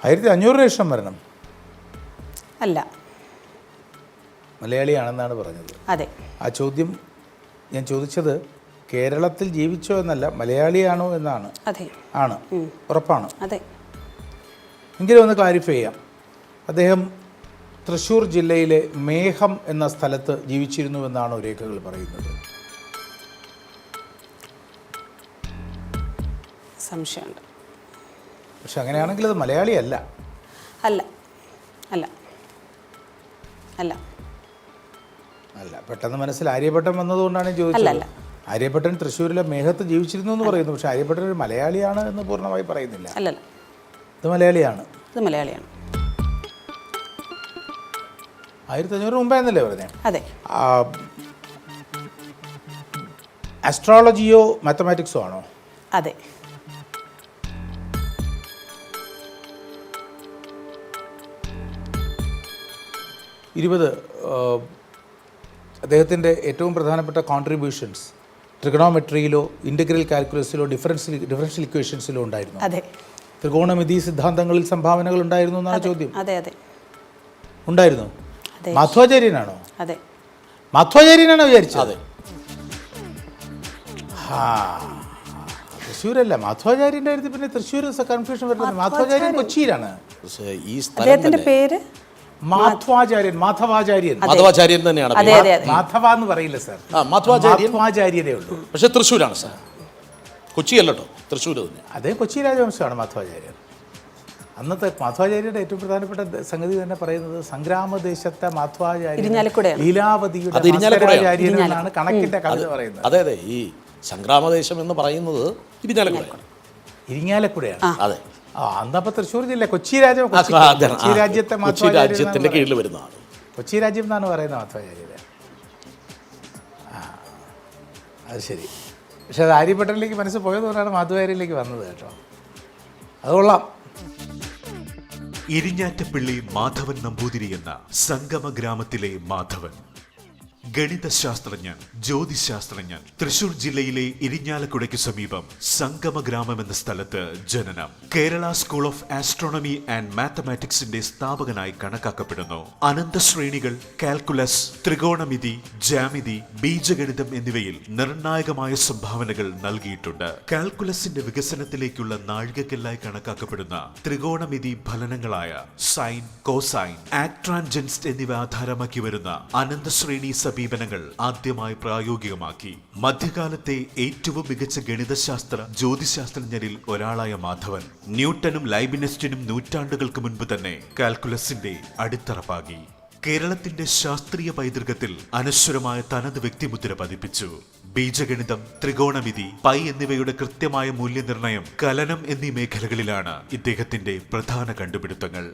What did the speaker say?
1500 ശേഷം വരണം. അല്ല. മലയാളിയാണെന്നാണ് പറഞ്ഞത്. അതെ. ആ ചോദ്യം ഞാൻ ചോദിച്ചത് കേരളത്തിൽ ജീവിച്ചോ എന്നല്ല, മലയാളിയാണോ എന്നാണ്. അതെ. ആണ്. ഉറപ്പാണ്. അതെ. എങ്കിലും ഒന്ന് ക്ലാരിഫൈ ചെയ്യാം. അദ്ദേഹം തൃശ്ശൂർ ജില്ലയിലെ മേഹം എന്ന സ്ഥലത്ത് ജീവിച്ചിരുന്നുവെന്നാണോ രേഖകൾ പറയുന്നത്? സംശയമുണ്ട്. പക്ഷെ അങ്ങനെയാണെങ്കിൽ അത് മലയാളിയല്ല. അല്ല. അല്ല. അല്ല. അല്ല. പെട്ടെന്ന് മനസ്സിൽ ആര്യഭട്ടൻ വന്നതുകൊണ്ടാണ് ചോദിച്ചത്. ആര്യഭട്ടൻ തൃശ്ശൂരിലെ മേഹത്ത് ജീവിച്ചിരുന്നു എന്ന് പറയുന്നു. പക്ഷെ ആര്യഭട്ടൻ ഒരു മലയാളിയാണ് എന്ന് പൂർണ്ണമായി പറയുന്നില്ല. അല്ലല്ല, ഇത് മലയാളിയാണ്. ഇത് മലയാളിയാണ്. 1500 മുമ്പേ എന്നല്ലേ പറഞ്ഞത്? അതെ. ആസ്ട്രോളജിയോ മാത്തമാറ്റിക്സോ ആണോ? അതെ. അദ്ദേഹത്തിൻ്റെ ഏറ്റവും പ്രധാനപ്പെട്ട കോൺട്രിബ്യൂഷൻസ് ട്രിഗണോമെട്രിയിലോ ഇൻ്റഗ്രൽ കാൽക്കുലസിലോ ഡിഫറൻഷ്യൽ ഇക്വേഷൻസിലോ ഉണ്ടായിരുന്നു. അതെ. ത്രികോണമിതി സിദ്ധാന്തങ്ങളിൽ സംഭാവനകൾ ഉണ്ടായിരുന്നു എന്നാണ് ചോദ്യം. അതെ. അതെ. ഉണ്ടായിരുന്നു. മാധ്വാചാര്യനാണോ? അതെ. മാധ്വാചാര്യനാണോ വിചാരിച്ചത്? തൃശ്ശൂരല്ല, മാധ്വാചാര്യൻ്റെ കാര്യത്തിൽ പിന്നെ തൃശ്ശൂർ കൺഫ്യൂഷൻ വരുന്നത്. മാധ്വാചാര്യൻ കൊച്ചിയിലാണ്. അദ്ദേഹത്തിന്റെ പേര് മാധവാചാര്യൻ. മാധവാചാര്യൻ തന്നെയാണ്. മാധവ എന്ന് പറയില്ല സാർ, മാധവാചാര്യനേ ഉള്ളൂ. പക്ഷെ തൃശ്ശൂരാണ് സാർ, കൊച്ചിയല്ലോ, തൃശ്ശൂർ തന്നെ. അദ്ദേഹം കൊച്ചി രാജവംശമാണ് മാധവാചാര്യൻ. അന്നത്തെ മാധവാചാര്യയുടെ ഏറ്റവും പ്രധാനപ്പെട്ട സംഗതി തന്നെ പറയുന്നത് സംഗ്രാമദേശത്തെ മാധവാചാര്യൻ ലീലാവതിയുടെ മാധവാചാര്യനാണ് കണക്കിന്റെ കവിത പറയുന്നത്. അതെ അതെ, ഈ സംഗ്രാമദേശം എന്ന് പറയുന്നത് ഇരിങ്ങാലക്കുടയാണ്. അതെ. അന്നപ്പോൾ തൃശ്ശൂർ ജില്ല കൊച്ചി രാജ്യത്തിന്റെ കീഴിൽ വരുന്നതാണ്. കൊച്ചി രാജ്യം എന്നാണ് പറയുന്നത് മാധവാചാര്യരെ. അത് ശരി. പക്ഷെ അത് ആര്യഭട്ടനിലേക്ക് മനസ്സ് പോയതുകൊണ്ടാണ് മാധവാചാര്യയിലേക്ക് വന്നത് കേട്ടോ. അത് കൊള്ളാം. ഇരിഞ്ഞാറ്റപ്പള്ളി മാധവൻ നമ്പൂതിരി എന്ന സംഗമ ഗ്രാമത്തിലെ മാധവൻ ഗണിതശാസ്ത്രജ്ഞൻ, ജ്യോതിശാസ്ത്രജ്ഞൻ. തൃശൂർ ജില്ലയിലെ ഇരിഞ്ഞാലക്കുടയ്ക്ക് സമീപം സംഗമ ഗ്രാമം എന്ന സ്ഥലത്ത് ജനനം. Kerala school of astronomy and മാത്തമാറ്റിക്സിന്റെ സ്ഥാപകനായി കണക്കാക്കപ്പെടുന്നു. അനന്തശ്രേണികൾ, കാൽക്കുലസ്, ത്രികോണമിതി, ജ്യാമിതി, ബീജഗണിതം എന്നിവയിൽ നിർണായകമായ സംഭാവനകൾ നൽകിയിട്ടുണ്ട്. കാൽക്കുലസിന്റെ വികസനത്തിലേക്കുള്ള നാഴികക്കല്ലായി കണക്കാക്കപ്പെടുന്ന ത്രികോണമിതി ഫലനങ്ങളായ സൈൻ, കോസൈൻ, ആക്ട്രാൻജൻസ് എന്നിവ ആധാരമാക്കി വരുന്ന അനന്തശ്രേണി സമീപനങ്ങൾ ആദ്യമായി പ്രായോഗികമാക്കി. മധ്യകാലത്തെ ഏറ്റവും മികച്ച ഗണിതശാസ്ത്ര ജ്യോതിശാസ്ത്രജ്ഞരിൽ ഒരാളായ മാധവൻ ന്യൂട്ടനും ലൈബിനസ്റ്റിനും നൂറ്റാണ്ടുകൾക്ക് മുൻപ് തന്നെ കാൽക്കുലസിന്റെ അടിത്തറ പാകി. കേരളത്തിന്റെ ശാസ്ത്രീയ പൈതൃകത്തിൽ അനശ്വരമായ തനത് വ്യക്തിമുദ്ര പതിപ്പിച്ചു. ബീജഗണിതം, ത്രികോണമിതി, പൈ എന്നിവയുടെ കൃത്യമായ മൂല്യനിർണ്ണയം, കലനം എന്നീ മേഖലകളിലാണ് ഇദ്ദേഹത്തിന്റെ പ്രധാന കണ്ടുപിടുത്തങ്ങൾ.